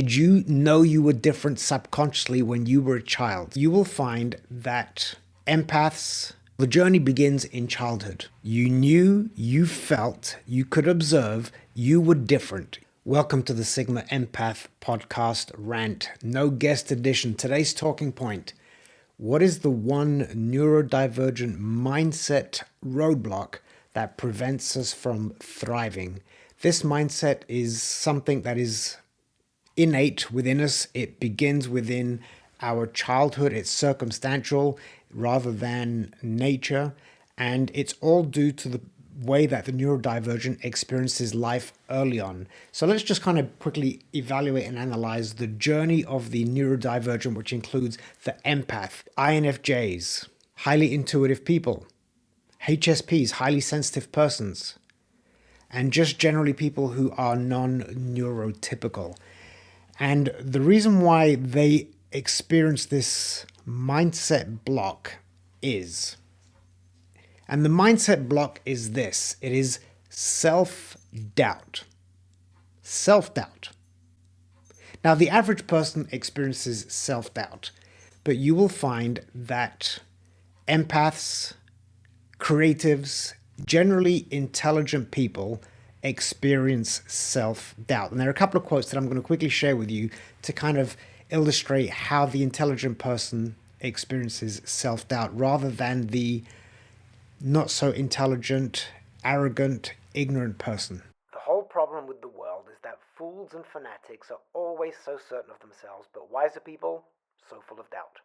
Did you know you were different subconsciously when you were a child? You will find that empaths, the journey begins in childhood. You knew, you felt, you could observe, you were different. Welcome to the Sigma Empath Podcast Rant. No guest edition. Today's talking point. What is the one neurodivergent mindset roadblock that prevents us from thriving? This mindset is something that is innate within us. It begins within our childhood. It's circumstantial rather than nature. And it's all due to the way that the neurodivergent experiences life early on. So let's just kind of quickly evaluate and analyze the journey of the neurodivergent, which includes the empath, INFJs, highly intuitive people, HSPs, highly sensitive persons, and just generally people who are non-neurotypical. And the reason why they experience this mindset block is, and the mindset block is this, it is self-doubt. Self-doubt. Now, the average person experiences self-doubt, but you will find that empaths, creatives, generally intelligent people experience self-doubt. And there are a couple of quotes that I'm going to quickly share with you to kind of illustrate how the intelligent person experiences self-doubt rather than the not so intelligent, arrogant, ignorant person. The whole problem with the world is that fools and fanatics are always so certain of themselves, but wiser people so full of doubt.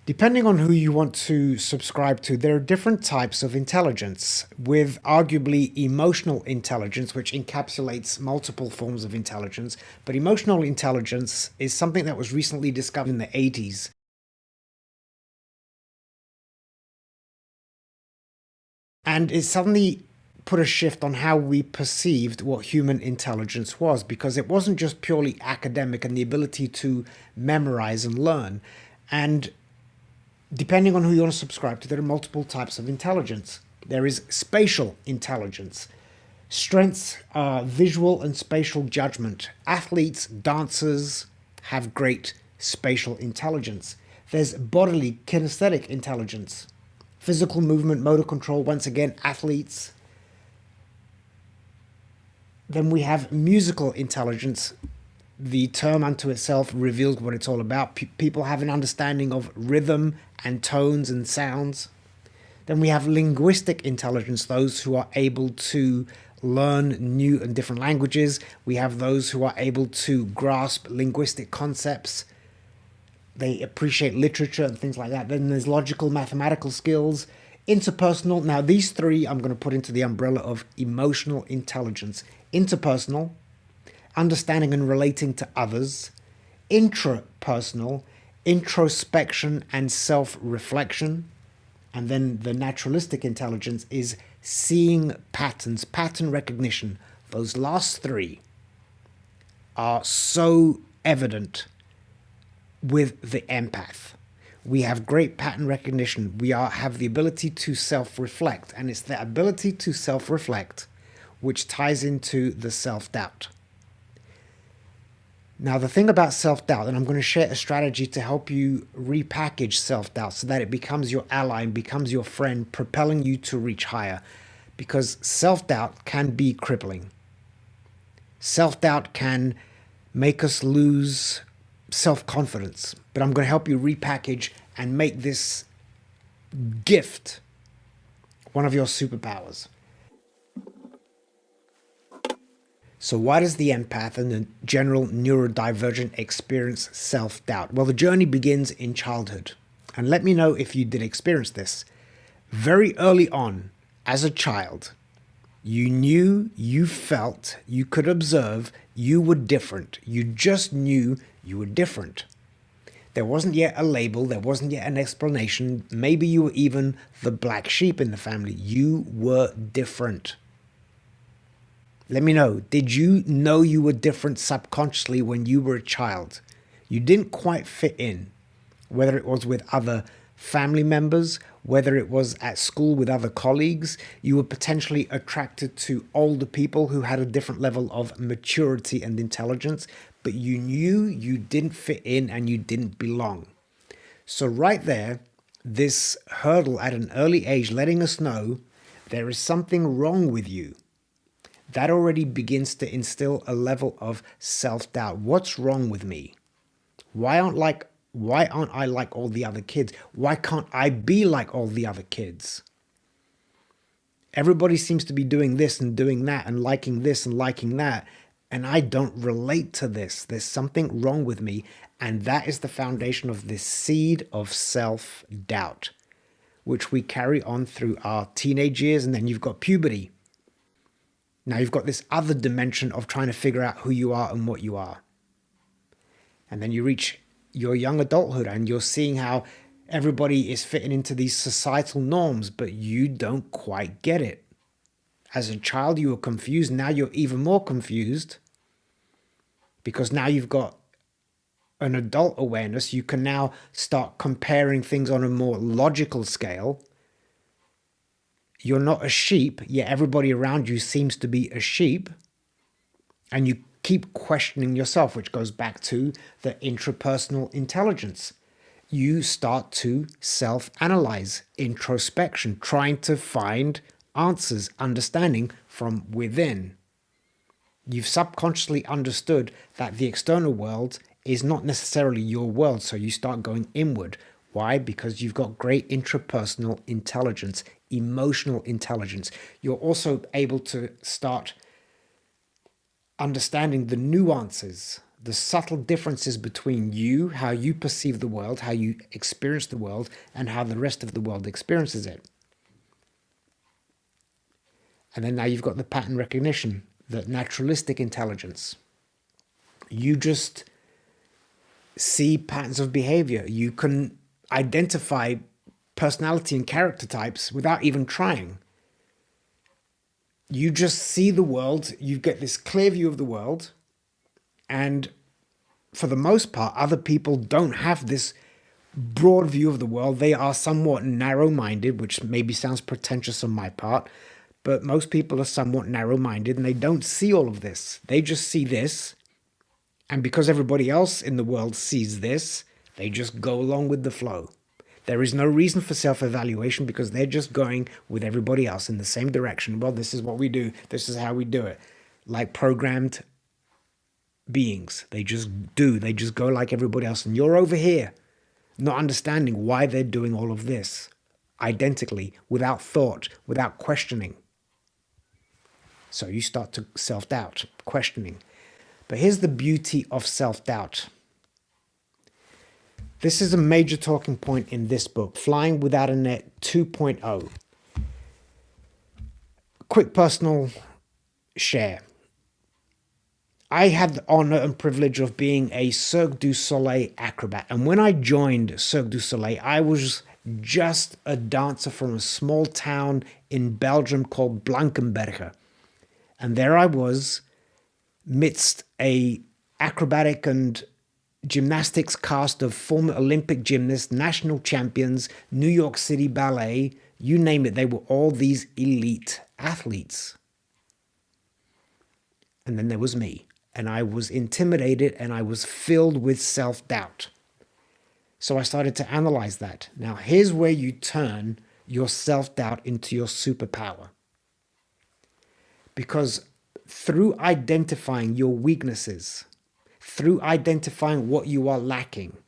Depending on who you want to subscribe to, there are different types of intelligence, with arguably emotional intelligence, which encapsulates multiple forms of intelligence. But emotional intelligence is something that was recently discovered in the 80s. And it suddenly put a shift on how we perceived what human intelligence was, because it wasn't just purely academic and the ability to memorize and learn. And depending on who you want to subscribe to, there are multiple types of intelligence. There is spatial intelligence. Strengths are visual and spatial judgment. Athletes, dancers have great spatial intelligence. There's bodily kinesthetic intelligence. Physical movement, motor control, once again, athletes. Then we have musical intelligence. The term unto itself reveals what it's all about. People have an understanding of rhythm and tones and sounds. Then we have linguistic intelligence, those who are able to learn new and different languages. We have those who are able to grasp linguistic concepts. They appreciate literature and things like that. Then there's logical, mathematical skills, interpersonal. Now, these three I'm going to put into the umbrella of emotional intelligence. Interpersonal, understanding and relating to others. Intrapersonal, introspection and self-reflection. And then the naturalistic intelligence is seeing patterns, pattern recognition. Those last three are so evident with the empath. We have great pattern recognition. We have the ability to self-reflect, and it's the ability to self-reflect which ties into the self-doubt. Now, the thing about self-doubt, and I'm going to share a strategy to help you repackage self-doubt so that it becomes your ally and becomes your friend, propelling you to reach higher, because self-doubt can be crippling. Self-doubt can make us lose self-confidence, but I'm going to help you repackage and make this gift one of your superpowers. So why does the empath and the general neurodivergent experience self-doubt? Well, the journey begins in childhood. And let me know if you did experience this. Very early on, as a child, you knew, you felt, you could observe, you were different. You just knew you were different. There wasn't yet a label, there wasn't yet an explanation. Maybe you were even the black sheep in the family. You were different. Let me know, did you know you were different subconsciously when you were a child? You didn't quite fit in, whether it was with other family members, whether it was at school with other colleagues. You were potentially attracted to older people who had a different level of maturity and intelligence, but you knew you didn't fit in and you didn't belong. So right there, this hurdle at an early age letting us know there is something wrong with you. That already begins to instill a level of self-doubt. What's wrong with me? Why aren't I like all the other kids? Why can't I be like all the other kids? Everybody seems to be doing this and doing that and liking this and liking that, and I don't relate to this. There's something wrong with me, and that is the foundation of this seed of self-doubt, which we carry on through our teenage years, and then you've got puberty. Now you've got this other dimension of trying to figure out who you are and what you are. And then you reach your young adulthood and you're seeing how everybody is fitting into these societal norms, but you don't quite get it. As a child, you were confused. Now you're even more confused because now you've got an adult awareness. You can now start comparing things on a more logical scale. You're not a sheep, yet everybody around you seems to be a sheep. And you keep questioning yourself, which goes back to the intrapersonal intelligence. You start to self-analyze, introspection, trying to find answers, understanding from within. You've subconsciously understood that the external world is not necessarily your world, so you start going inward. Why? Because you've got great intrapersonal intelligence, emotional intelligence. You're also able to start understanding the nuances, the subtle differences between you, how you perceive the world, how you experience the world, and how the rest of the world experiences it. And then now you've got the pattern recognition, the naturalistic intelligence. You just see patterns of behavior. You can identify personality and character types without even trying. You just see the world, you get this clear view of the world, and for the most part, other people don't have this broad view of the world. They are somewhat narrow-minded, which maybe sounds pretentious on my part, but most people are somewhat narrow-minded and they don't see all of this. They just see this, and because everybody else in the world sees this, they just go along with the flow. There is no reason for self-evaluation because they're just going with everybody else in the same direction. Well, this is what we do. This is how we do it. Like programmed beings. They just do. They just go like everybody else. And you're over here, not understanding why they're doing all of this identically, without thought, without questioning. So you start to self-doubt, questioning. But here's the beauty of self-doubt. This is a major talking point in this book, Flying Without a Net 2.0. Quick personal share. I had the honor and privilege of being a Cirque du Soleil acrobat. And when I joined Cirque du Soleil, I was just a dancer from a small town in Belgium called Blankenberge. And there I was, midst a acrobatic and gymnastics cast of former Olympic gymnasts, national champions, New York City Ballet, you name it, they were all these elite athletes. And then there was me, and I was intimidated and I was filled with self-doubt. So I started to analyze that. Now, here's where you turn your self-doubt into your superpower. Because through identifying your weaknesses, through identifying what you are lacking,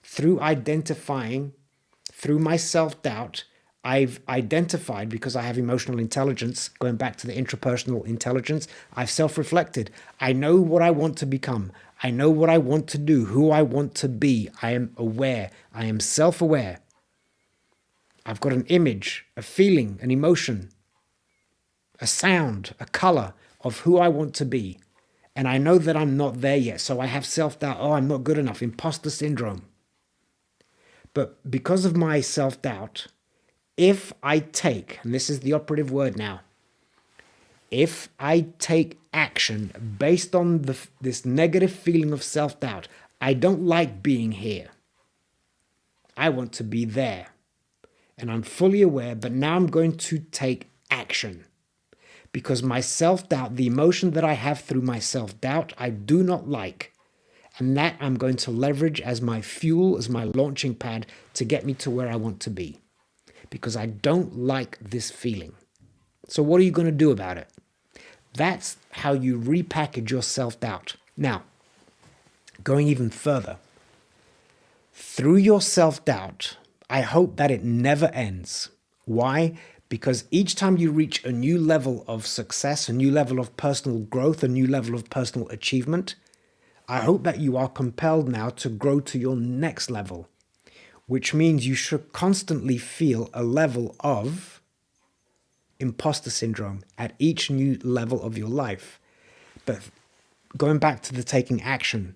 through my self-doubt, I've identified, because I have emotional intelligence, going back to the intrapersonal intelligence, I've self-reflected. I know what I want to become. I know what I want to do, who I want to be. I am aware. I am self-aware. I've got an image, a feeling, an emotion, a sound, a color of who I want to be. And I know that I'm not there yet. So I have self-doubt. Oh, I'm not good enough. Imposter syndrome. But because of my self-doubt, if I take, and this is the operative word now, if I take action based on this negative feeling of self-doubt, I don't like being here. I want to be there. And I'm fully aware, but now I'm going to take action. Because my self-doubt, the emotion that I have through my self-doubt, I do not like. And that I'm going to leverage as my fuel, as my launching pad to get me to where I want to be. Because I don't like this feeling. So what are you going to do about it? That's how you repackage your self-doubt. Now, going even further, through your self-doubt, I hope that it never ends. Why? Because each time you reach a new level of success, a new level of personal growth, a new level of personal achievement, I hope that you are compelled now to grow to your next level, which means you should constantly feel a level of imposter syndrome at each new level of your life. But going back to the taking action,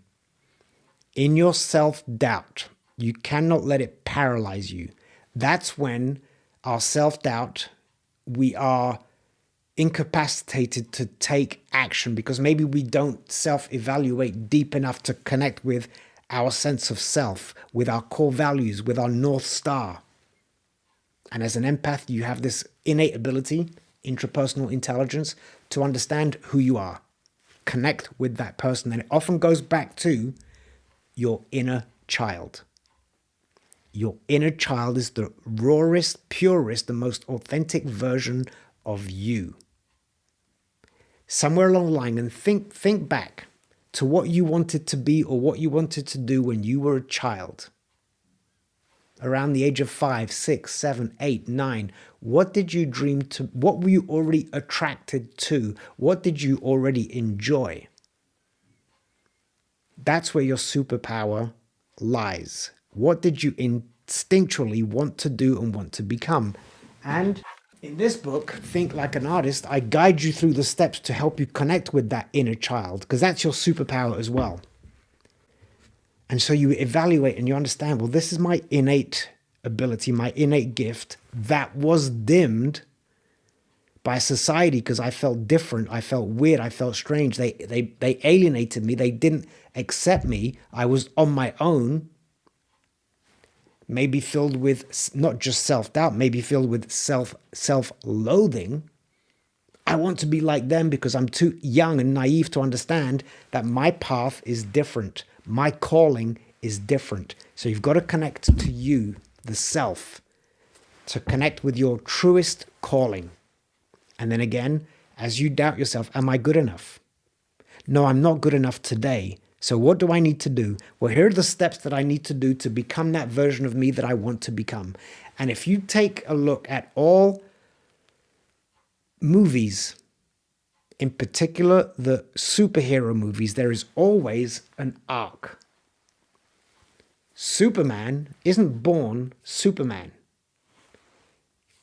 in your self-doubt, you cannot let it paralyze you. That's when our self-doubt, we are incapacitated to take action because maybe we don't self-evaluate deep enough to connect with our sense of self, with our core values, with our North Star. And as an empath, you have this innate ability, intrapersonal intelligence, to understand who you are, connect with that person. And it often goes back to your inner child. Your inner child is the rawest, purest, the most authentic version of you. Somewhere along the line, and think back to what you wanted to be or what you wanted to do when you were a child. Around the age of 5, 6, 7, 8, 9, what did you dream to? What were you already attracted to? What did you already enjoy? That's where your superpower lies. What did you instinctually want to do and want to become? And in this book, Think Like an Artist, I guide you through the steps to help you connect with that inner child, because that's your superpower as well. And so you evaluate and you understand, well, this is my innate ability, my innate gift that was dimmed by society because I felt different, I felt weird, I felt strange. They alienated me, they didn't accept me. I was on my own, maybe filled with not just self-doubt, maybe filled with self-loathing. I want to be like them because I'm too young and naive to understand that my path is different. My calling is different. So you've got to connect to you, the self, to connect with your truest calling. And then again, as you doubt yourself, am I good enough? No, I'm not good enough today. So what do I need to do? Well, here are the steps that I need to do to become that version of me that I want to become. And if you take a look at all movies, in particular the superhero movies, there is always an arc. Superman isn't born Superman.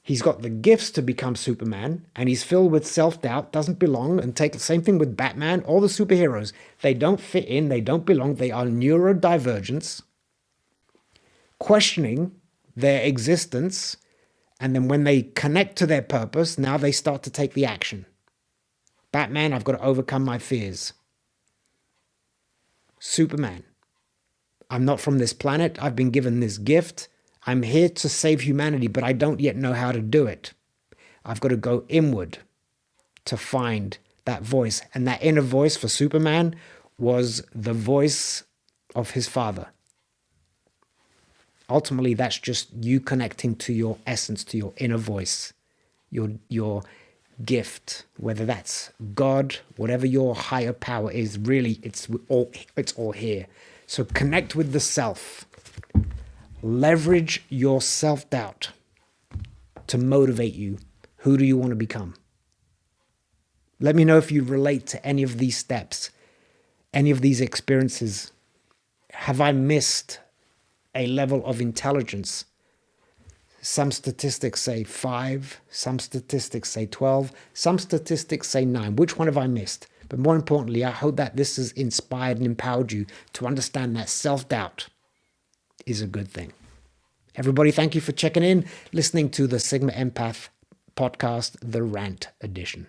He's got the gifts to become Superman, and he's filled with self-doubt, doesn't belong, and take the same thing with Batman, all the superheroes. They don't fit in, they don't belong, they are neurodivergents, questioning their existence, and then when they connect to their purpose, now they start to take the action. Batman, I've got to overcome my fears. Superman, I'm not from this planet, I've been given this gift, I'm here to save humanity, but I don't yet know how to do it. I've got to go inward to find that voice. And that inner voice for Superman was the voice of his father. Ultimately, that's just you connecting to your essence, to your inner voice, your gift, whether that's God, whatever your higher power is, really, it's all here. So connect with the self. Leverage your self-doubt to motivate you. Who do you want to become? Let me know if you relate to any of these steps, any of these experiences. Have I missed a level of intelligence? Some statistics say 5, some statistics say 12, some statistics say 9. Which one have I missed? But more importantly, I hope that this has inspired and empowered you to understand that self-doubt is a good thing. Everybody, thank you for checking in, listening to the Sigma Empath podcast, the Rant Edition.